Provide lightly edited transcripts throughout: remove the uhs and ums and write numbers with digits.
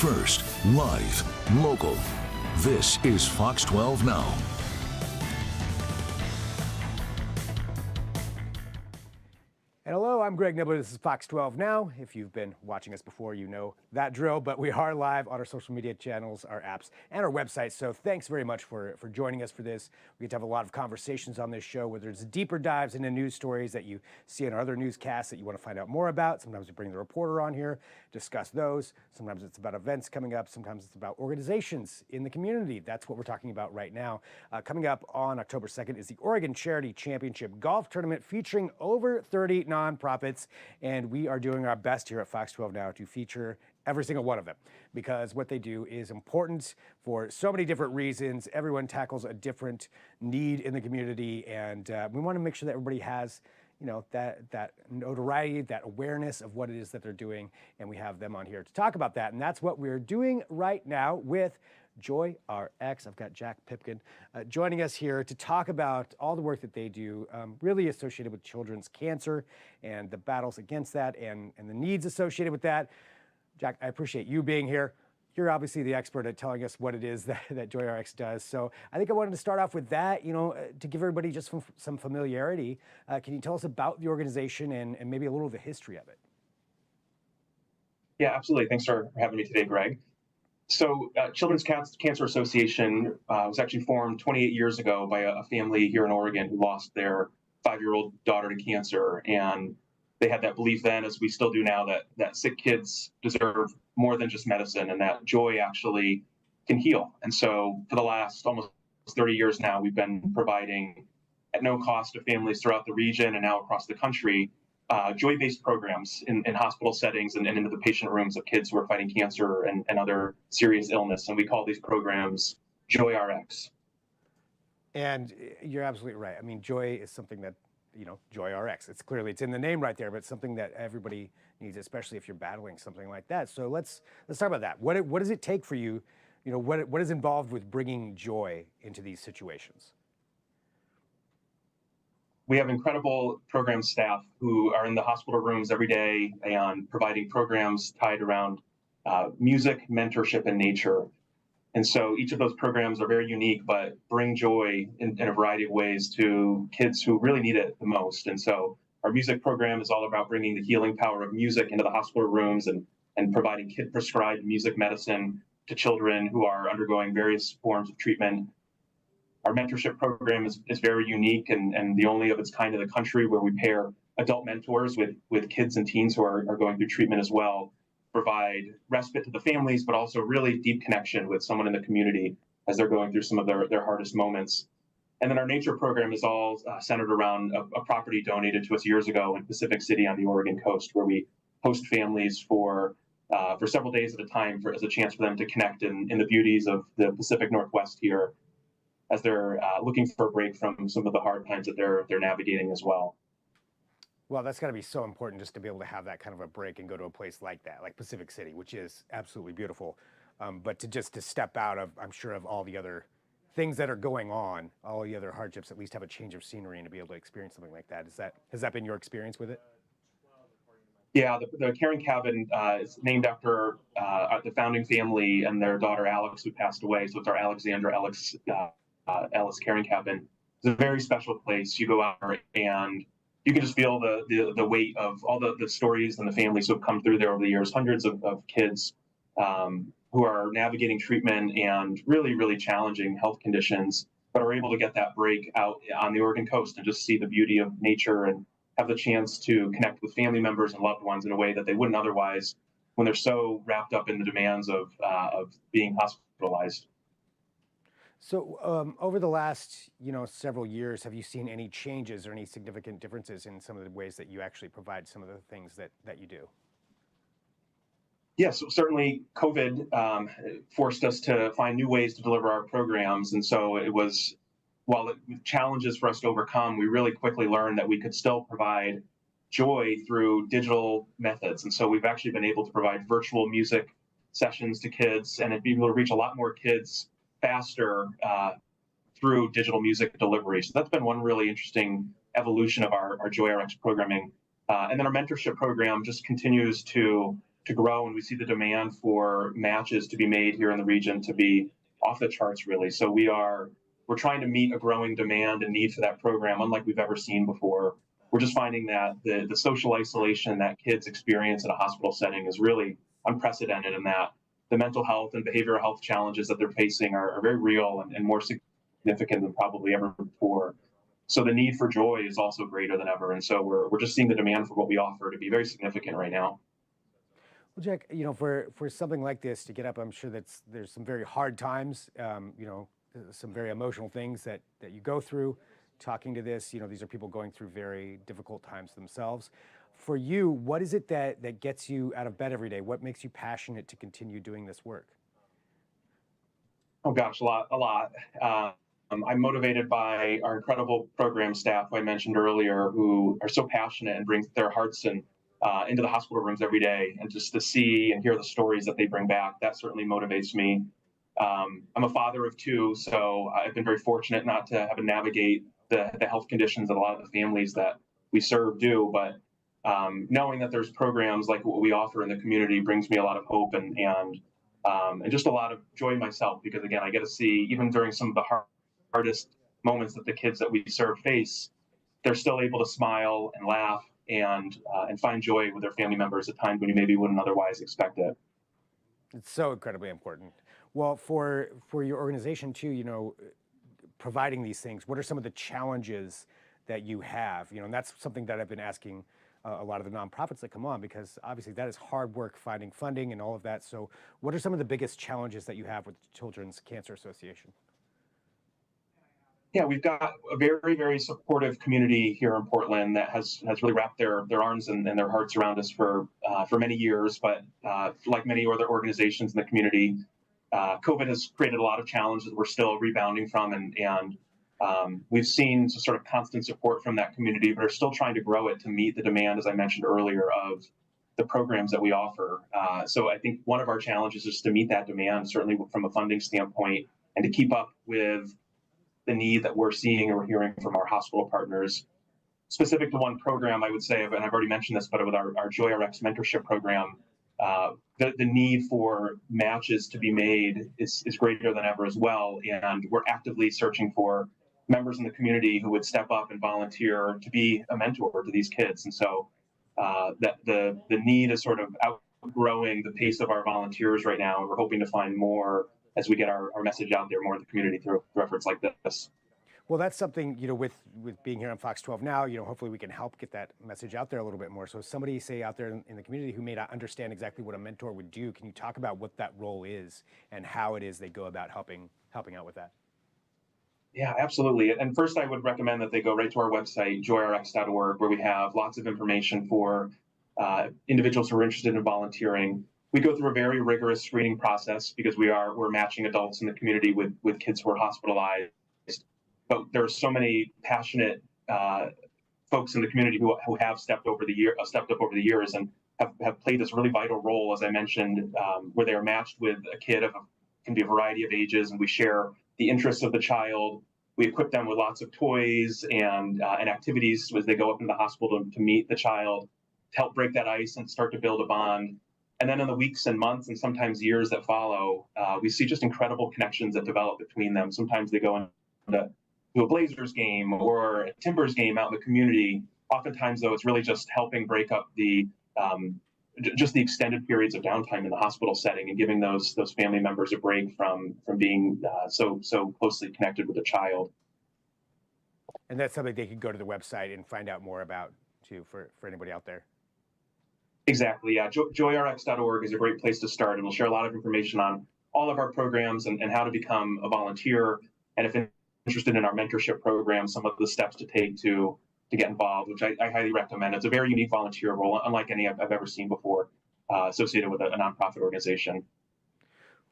First, live, local. This is Fox 12 Now. And hello, I'm Greg Nibbler. This is Fox 12 Now. If you've been watching us before, you know that drill, but we are live on our social media channels, our apps, and our website. So thanks very much for joining us for this. We get to have a lot of conversations on this show, whether it's deeper dives into news stories that you see in our other newscasts that you want to find out more about. Sometimes we bring the reporter on here, discuss those. Sometimes it's about events coming up. Sometimes it's about organizations in the community. That's what we're talking about right now. Coming up on October 2nd is the Oregon Charity Championship Golf Tournament featuring over 30 nonprofits, and we are doing our best here at Fox 12 Now to feature every single one of them, because what they do is important for so many different reasons. Everyone tackles a different need in the community, and we want to make sure that everybody has, you know, that notoriety, that awareness of what it is that they're doing, and we have them on here to talk about that, and that's what we're doing right now with JoyRx. I've got Jack Pipkin joining us here to talk about all the work that they do, really associated with children's cancer and the battles against that and the needs associated with that. Jack, I appreciate you being here. You're obviously the expert at telling us what it is that JoyRx does. So I think I wanted to start off with that, you know, to give everybody just some familiarity. Can you tell us about the organization and maybe a little of the history of it? Yeah, absolutely. Thanks for having me today, Greg. So Children's Cancer Association was actually formed 28 years ago by a family here in Oregon who lost their 5-year-old daughter to cancer. And they had that belief then, as we still do now, that sick kids deserve more than just medicine and that joy actually can heal. And so for the last almost 30 years now, we've been providing at no cost to families throughout the region and now across the country joy-based programs in hospital settings and into the patient rooms of kids who are fighting cancer and other serious illness. And we call these programs JoyRx. And you're absolutely right. I mean, joy is something that, you know, JoyRx. It's in the name right there, but it's something that everybody needs, especially if you're battling something like that. So let's talk about that. What does it take for you? You know, what is involved with bringing joy into these situations? We have incredible program staff who are in the hospital rooms every day and providing programs tied around music, mentorship, and nature. And so each of those programs are very unique, but bring joy in a variety of ways to kids who really need it the most. And so our music program is all about bringing the healing power of music into the hospital rooms and providing kid-prescribed music medicine to children who are undergoing various forms of treatment. Our mentorship program is very unique and the only of its kind in the country, where we pair adult mentors with kids and teens who are going through treatment as well, provide respite to the families, but also really deep connection with someone in the community as they're going through some of their hardest moments. And then our nature program is all centered around a property donated to us years ago in Pacific City on the Oregon coast, where we host families for several days at a time as a chance for them to connect in the beauties of the Pacific Northwest here, as they're looking for a break from some of the hard times that they're navigating as well. Well, that's got to be so important, just to be able to have that kind of a break and go to a place like that, like Pacific City, which is absolutely beautiful. But to step out of, I'm sure, of all the other things that are going on, all the other hardships, at least have a change of scenery and to be able to experience something like that. Has that been your experience with it? Yeah, the Caring Cabin is named after the founding family and their daughter Alex, who passed away. So it's our Alexandra Ellis Caring Cabin. It's a very special place. You go out and you can just feel the weight of all the stories and the families who have come through there over the years. Hundreds of kids who are navigating treatment and really, really challenging health conditions, but are able to get that break out on the Oregon coast and just see the beauty of nature and have the chance to connect with family members and loved ones in a way that they wouldn't otherwise when they're so wrapped up in the demands of being hospitalized. So over the last, several years, have you seen any changes or any significant differences in some of the ways that you actually provide some of the things that you do? Yes, certainly COVID forced us to find new ways to deliver our programs. And so it was, while it was challenges for us to overcome, we really quickly learned that we could still provide joy through digital methods. And so we've actually been able to provide virtual music sessions to kids and be able to reach a lot more kids faster through digital music delivery. So that's been one really interesting evolution of our JoyRx programming. And then our mentorship program just continues to to grow, and we see the demand for matches to be made here in the region to be off the charts, really. So we're trying to meet a growing demand and need for that program, unlike we've ever seen before. We're just finding that the social isolation that kids experience in a hospital setting is really unprecedented, and that the mental health and behavioral health challenges that they're facing are very real and more significant than probably ever before. So the need for joy is also greater than ever. And so we're just seeing the demand for what we offer to be very significant right now. Well, Jack, for something like this to get up, I'm sure there's some very hard times, some very emotional things that you go through talking to this. These are people going through very difficult times themselves. For you, what is it that gets you out of bed every day? What makes you passionate to continue doing this work? Oh gosh, a lot. I'm motivated by our incredible program staff who I mentioned earlier, who are so passionate and bring their hearts and into the hospital rooms every day, and just to see and hear the stories that they bring back, that certainly motivates me. I'm a father of two, so I've been very fortunate not to have to navigate the health conditions that a lot of the families that we serve do. But knowing that there's programs like what we offer in the community brings me a lot of hope and just a lot of joy myself, because again, I get to see, even during some of the hardest moments that the kids that we serve face, they're still able to smile and laugh and find joy with their family members at times when you maybe wouldn't otherwise expect it. It's so incredibly important. Well, for your organization too, providing these things, what are some of the challenges that you have? And that's something that I've been asking a lot of the nonprofits that come on, because obviously that is hard work finding funding and all of that. So what are some of the biggest challenges that you have with the Children's Cancer Association? Yeah, we've got a very, very supportive community here in Portland that has really wrapped their arms and their hearts around us for many years. But like many other organizations in the community, COVID has created a lot of challenges we're still rebounding from, and we've seen some sort of constant support from that community, but are still trying to grow it to meet the demand, as I mentioned earlier, of the programs that we offer. So I think one of our challenges is to meet that demand, certainly from a funding standpoint, and to keep up with the need that we're seeing and we're hearing from our hospital partners. Specific to one program, I would say, and I've already mentioned this, but with our JoyRx mentorship program, the need for matches to be made is greater than ever as well. And we're actively searching for members in the community who would step up and volunteer to be a mentor to these kids. And so that the need is sort of outgrowing the pace of our volunteers right now. And we're hoping to find more as we get our message out there more in the community through efforts like this. Well, that's something, with being here on Fox 12 now, hopefully we can help get that message out there a little bit more. So somebody, say, out there in the community who may not understand exactly what a mentor would do, can you talk about what that role is and how it is they go about helping out with that? Yeah, absolutely. And first, I would recommend that they go right to our website, joyrx.org, where we have lots of information for individuals who are interested in volunteering. We go through a very rigorous screening process because we're matching adults in the community with kids who are hospitalized. But there are so many passionate folks in the community who have stepped up over the years and have played this really vital role, as I mentioned, where they are matched with a kid can be a variety of ages, and we share the interests of the child. We equip them with lots of toys and activities as they go up into the hospital to meet the child, to help break that ice and start to build a bond. And then in the weeks and months and sometimes years that follow, we see just incredible connections that develop between them. Sometimes they go into a Blazers game or a Timbers game out in the community. Oftentimes, though, it's really just helping break up the extended periods of downtime in the hospital setting and giving those family members a break from being so closely connected with the child. And that's something they could go to the website and find out more about too, for anybody out there. Exactly. Yeah. JoyRx.org is a great place to start, and we'll share a lot of information on all of our programs and how to become a volunteer. And if interested in our mentorship program, some of the steps to take to get involved, which I highly recommend. It's a very unique volunteer role, unlike any I've ever seen before, associated with a nonprofit organization.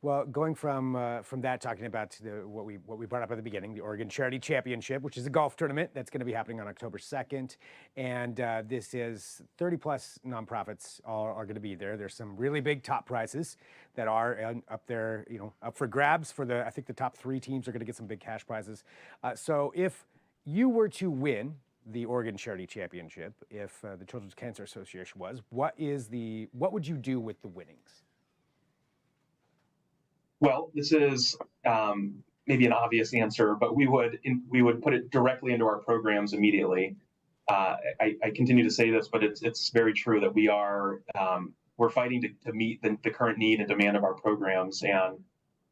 Well, going from that, talking about what we brought up at the beginning, the Oregon Charity Championship, which is a golf tournament that's going to be happening on October 2nd. And this is 30 plus nonprofits are going to be there. There's some really big top prizes that are up there, up for grabs I think the top 3 teams are going to get some big cash prizes. So if you were to win the Oregon Charity Championship, if the Children's Cancer Association was, what would you do with the winnings? Well, this is maybe an obvious answer, but we would put it directly into our programs immediately. I continue to say this, but it's very true that we're fighting to meet the current need and demand of our programs, and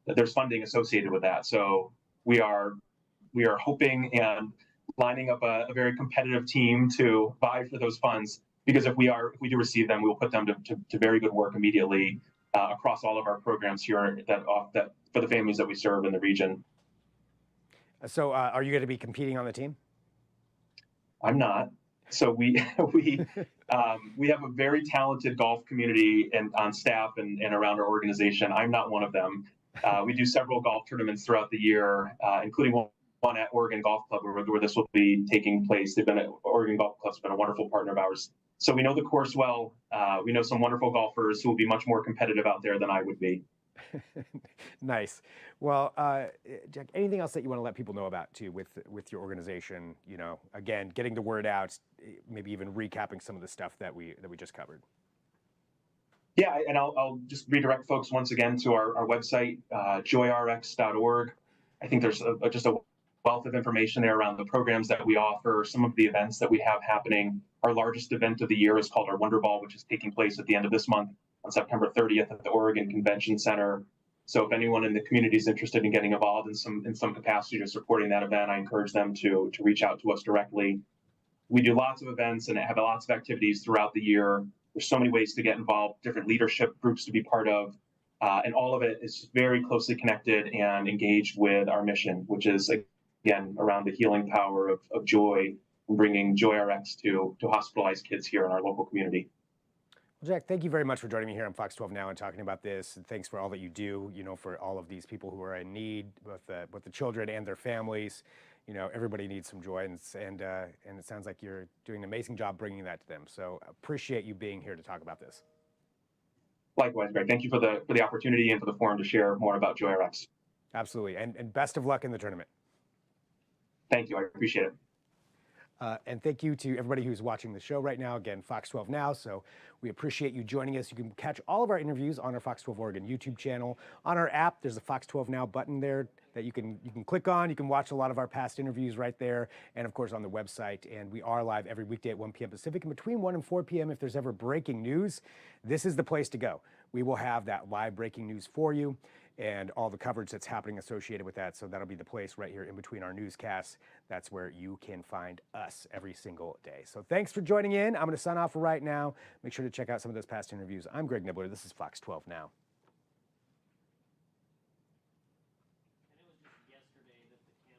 there's funding associated with that. So we are hoping and lining up a very competitive team to vie for those funds, because if we do receive them, we will put them to very good work immediately across all of our programs here that for the families that we serve in the region. So are you going to be competing on the team? I'm not. So we have a very talented golf community and on staff and around our organization. I'm not one of them. We do several golf tournaments throughout the year, including one at Oregon Golf Club where this will be taking place. Oregon Golf Club's been a wonderful partner of ours. So we know the course well. We know some wonderful golfers who will be much more competitive out there than I would be. Nice. Well, Jack, anything else that you want to let people know about too with your organization? You know, again, getting the word out, maybe even recapping some of the stuff that we just covered. Yeah, and I'll just redirect folks once again to our website, JoyRx.org. I think there's just a wealth of information there around the programs that we offer, some of the events that we have happening. Our largest event of the year is called our Wonder Ball, which is taking place at the end of this month on September 30th at the Oregon Convention Center. So if anyone in the community is interested in getting involved in some capacity or supporting that event, I encourage them to reach out to us directly. We do lots of events and have lots of activities throughout the year. There's so many ways to get involved, different leadership groups to be part of, and all of it is very closely connected and engaged with our mission, which is, again, around the healing power of joy and bringing JoyRx to hospitalized kids here in our local community. Well, Jack, thank you very much for joining me here on Fox 12 Now and talking about this. And thanks for all that you do, you know, for all of these people who are in need, both the children and their families. You know, everybody needs some joy, and it sounds like you're doing an amazing job bringing that to them. So appreciate you being here to talk about this. Likewise, Greg. Thank you for the opportunity and for the forum to share more about JoyRx. Absolutely, and best of luck in the tournament. Thank you. I appreciate it. And thank you to everybody who's watching the show right now. Again, Fox 12 Now. So we appreciate you joining us. You can catch all of our interviews on our Fox 12 Oregon YouTube channel. On our app, there's a Fox 12 Now button there that you can click on. You can watch a lot of our past interviews right there. And of course on the website. And we are live every weekday at 1 p.m. Pacific and between 1 and 4 p.m. If there's ever breaking news, this is the place to go. We will have that live breaking news for you and all the coverage that's happening associated with that. So that'll be the place right here in between our newscasts. That's where you can find us every single day. So thanks for joining in. I'm going to sign off for right now. Make sure to check out some of those past interviews. I'm Greg Nibbler. This is Fox 12 Now.